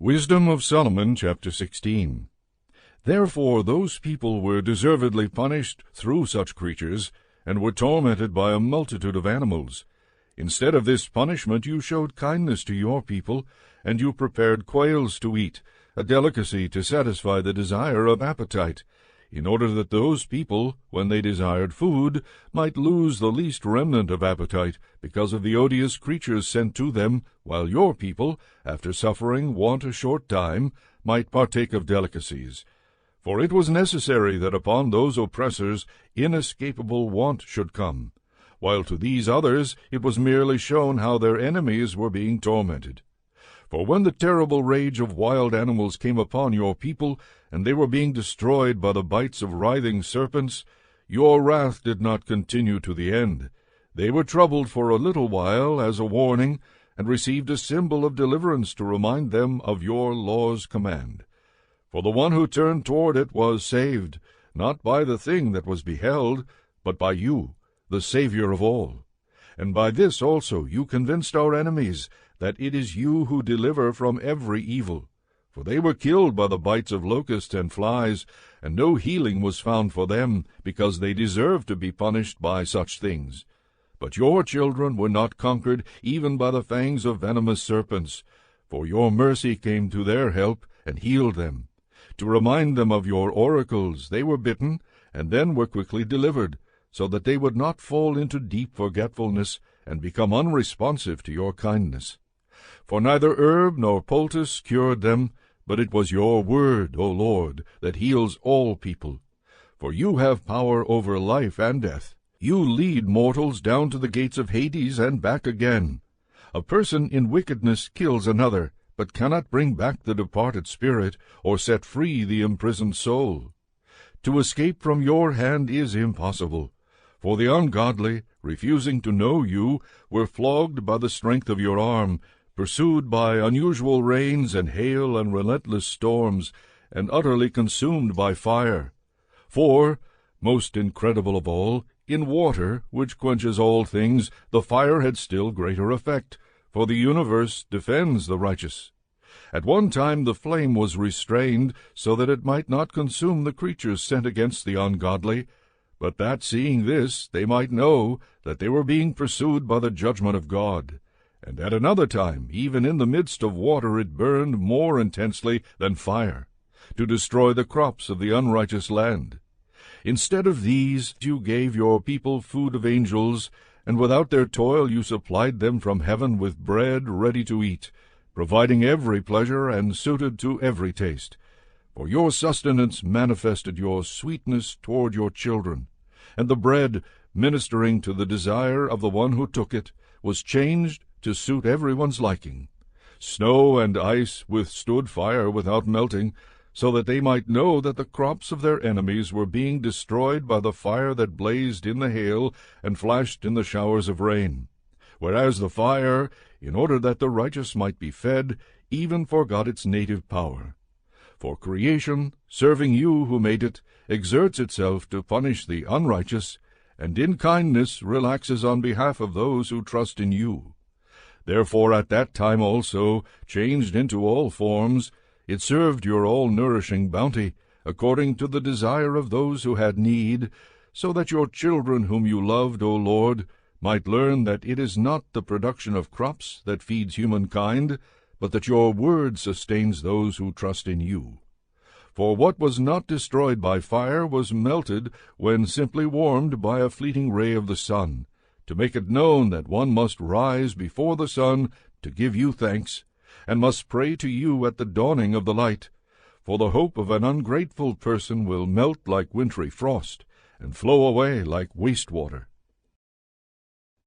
Wisdom of Solomon, chapter 16. Therefore those people were deservedly punished through such creatures, and were tormented by a multitude of animals. Instead of this punishment you showed kindness to your people, and you prepared quails to eat, a delicacy to satisfy the desire of appetite, in order that those people, when they desired food, might lose the least remnant of appetite, because of the odious creatures sent to them, while your people, after suffering want a short time, might partake of delicacies. For it was necessary that upon those oppressors inescapable want should come, while to these others it was merely shown how their enemies were being tormented. For when the terrible rage of wild animals came upon your people, and they were being destroyed by the bites of writhing serpents, your wrath did not continue to the end. They were troubled for a little while as a warning, and received a symbol of deliverance to remind them of your law's command. For the one who turned toward it was saved, not by the thing that was beheld, but by you, the Savior of all. And by this also you convinced our enemies, that it is you who deliver from every evil. For they were killed by the bites of locusts and flies, and no healing was found for them, because they deserved to be punished by such things. But your children were not conquered even by the fangs of venomous serpents, for your mercy came to their help and healed them. To remind them of your oracles they were bitten, and then were quickly delivered, so that they would not fall into deep forgetfulness, and become unresponsive to your kindness. For neither herb nor poultice cured them, but it was your word, O Lord, that heals all people. For you have power over life and death. You lead mortals down to the gates of Hades and back again. A person in wickedness kills another, but cannot bring back the departed spirit, or set free the imprisoned soul. To escape from your hand is impossible, for the ungodly, refusing to know you, were flogged by the strength of your arm, pursued by unusual rains and hail and relentless storms, and utterly consumed by fire. For, most incredible of all, in water, which quenches all things, the fire had still greater effect, for the universe defends the righteous. At one time the flame was restrained, so that it might not consume the creatures sent against the ungodly, but that, seeing this, they might know that they were being pursued by the judgment of God. And at another time, even in the midst of water, it burned more intensely than fire, to destroy the crops of the unrighteous land. Instead of these, you gave your people food of angels, and without their toil you supplied them from heaven with bread ready to eat, providing every pleasure and suited to every taste. For your sustenance manifested your sweetness toward your children, and the bread, ministering to the desire of the one who took it, was changed to suit everyone's liking. Snow and ice withstood fire without melting, so that they might know that the crops of their enemies were being destroyed by the fire that blazed in the hail and flashed in the showers of rain. Whereas the fire, in order that the righteous might be fed, even forgot its native power. For creation, serving you who made it, exerts itself to punish the unrighteous, and in kindness relaxes on behalf of those who trust in you. Therefore at that time also, changed into all forms, it served your all-nourishing bounty, according to the desire of those who had need, so that your children whom you loved, O Lord, might learn that it is not the production of crops that feeds humankind, but that your word sustains those who trust in you. For what was not destroyed by fire was melted when simply warmed by a fleeting ray of the sun, to make it known that one must rise before the sun to give you thanks, and must pray to you at the dawning of the light. For the hope of an ungrateful person will melt like wintry frost, and flow away like waste water.